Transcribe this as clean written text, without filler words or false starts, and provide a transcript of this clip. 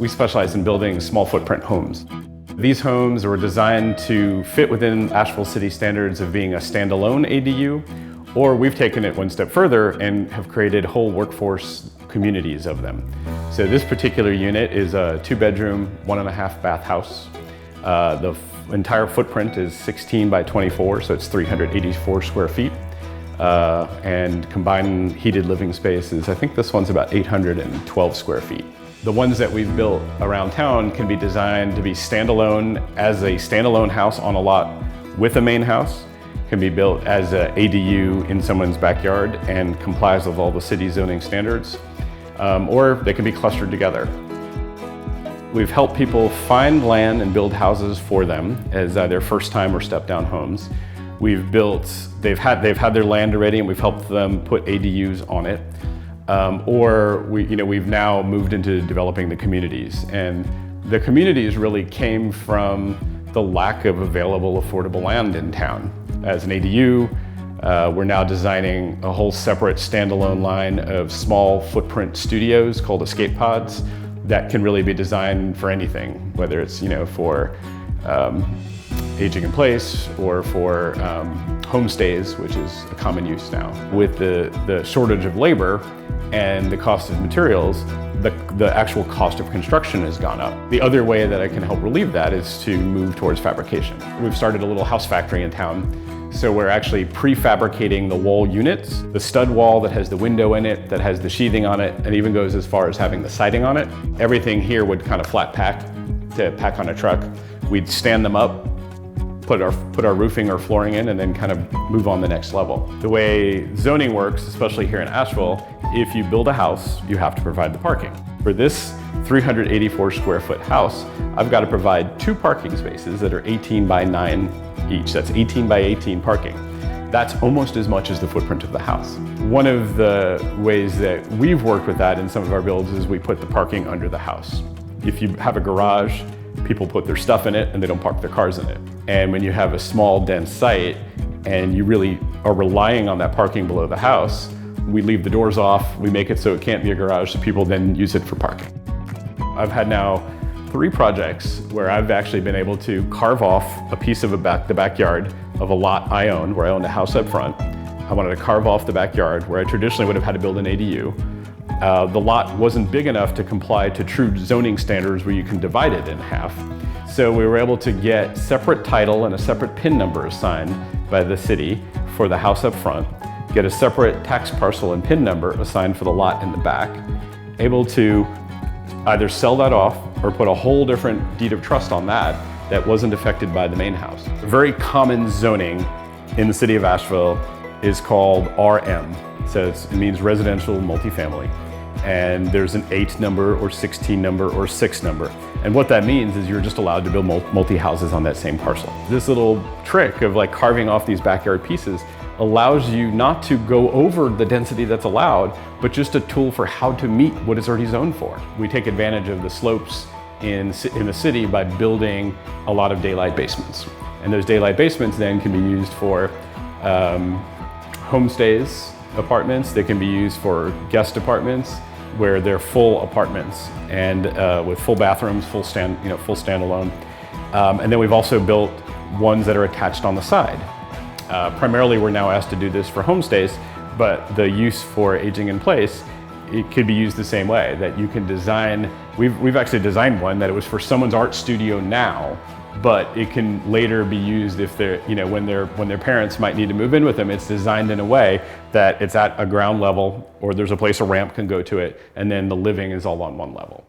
We specialize in building small footprint homes. These homes were designed to fit within Asheville City standards of being a standalone ADU, or we've taken it one step further and have created whole workforce communities of them. So this particular unit is a 2-bedroom, 1.5 bath house. The entire footprint is 16 by 24, so it's 384 square feet. And combined heated living spaces, I think this one's about 812 square feet. The ones that we've built around town can be designed to be standalone as a standalone house on a lot with a main house, can be built as an ADU in someone's backyard and complies with all the city zoning standards, or they can be clustered together. We've helped people find land and build houses for them as either first-time or step-down homes. They've had their land already and we've helped them put ADUs on it. Or we've now moved into developing the communities. And the communities really came from the lack of available affordable land in town. As an ADU, we're now designing a whole separate standalone line of small footprint studios called escape pods that can really be designed for anything, whether it's for aging in place or for homestays, which is a common use now. With the shortage of labor and the cost of materials, the actual cost of construction has gone up. The other way that I can help relieve that is to move towards fabrication. We've started a little house factory in town, so we're actually prefabricating the wall units, the stud wall that has the window in it, that has the sheathing on it, and even goes as far as having the siding on it. Everything here would kind of flat pack to pack on a truck. We'd stand them up, put our roofing or flooring in, and then kind of move on the next level. The way zoning works, especially here in Asheville, if you build a house, you have to provide the parking. For this 384 square foot house, I've got to provide 2 parking spaces that are 18 by 9 each. That's 18 by 18 parking. That's almost as much as the footprint of the house. One of the ways that we've worked with that in some of our builds is we put the parking under the house. If you have a garage, people put their stuff in it and they don't park their cars in it. And when you have a small, dense site and you really are relying on that parking below the house, we leave the doors off, we make it so it can't be a garage, so people then use it for parking. I've had now 3 projects where I've actually been able to carve off a piece of the backyard of a lot I own, where I owned a house up front. I wanted to carve off the backyard where I traditionally would have had to build an ADU. The lot wasn't big enough to comply to true zoning standards where you can divide it in half. So we were able to get separate title and a separate PIN number assigned by the city for the house up front, get a separate tax parcel and PIN number assigned for the lot in the back, able to either sell that off or put a whole different deed of trust on that wasn't affected by the main house. A very common zoning in the city of Asheville is called RM. So it means residential multifamily. And there's an 8 number or 16 number or 6 number. And what that means is you're just allowed to build multi-houses on that same parcel. This little trick of like carving off these backyard pieces allows you not to go over the density that's allowed, but just a tool for how to meet what is already zoned for. We take advantage of the slopes in the city by building a lot of daylight basements. And those daylight basements then can be used for homestays, apartments. They can be used for guest apartments where they're full apartments and with full bathrooms, full standalone. And then we've also built ones that are attached on the side. Primarily, we're now asked to do this for homestays, but the use for aging in place, it could be used the same way, that you can design. We've actually designed one that it was for someone's art studio now, but it can later be used if they're, when their parents might need to move in with them. It's designed in a way that it's at a ground level, or there's a place a ramp can go to it, and then the living is all on one level.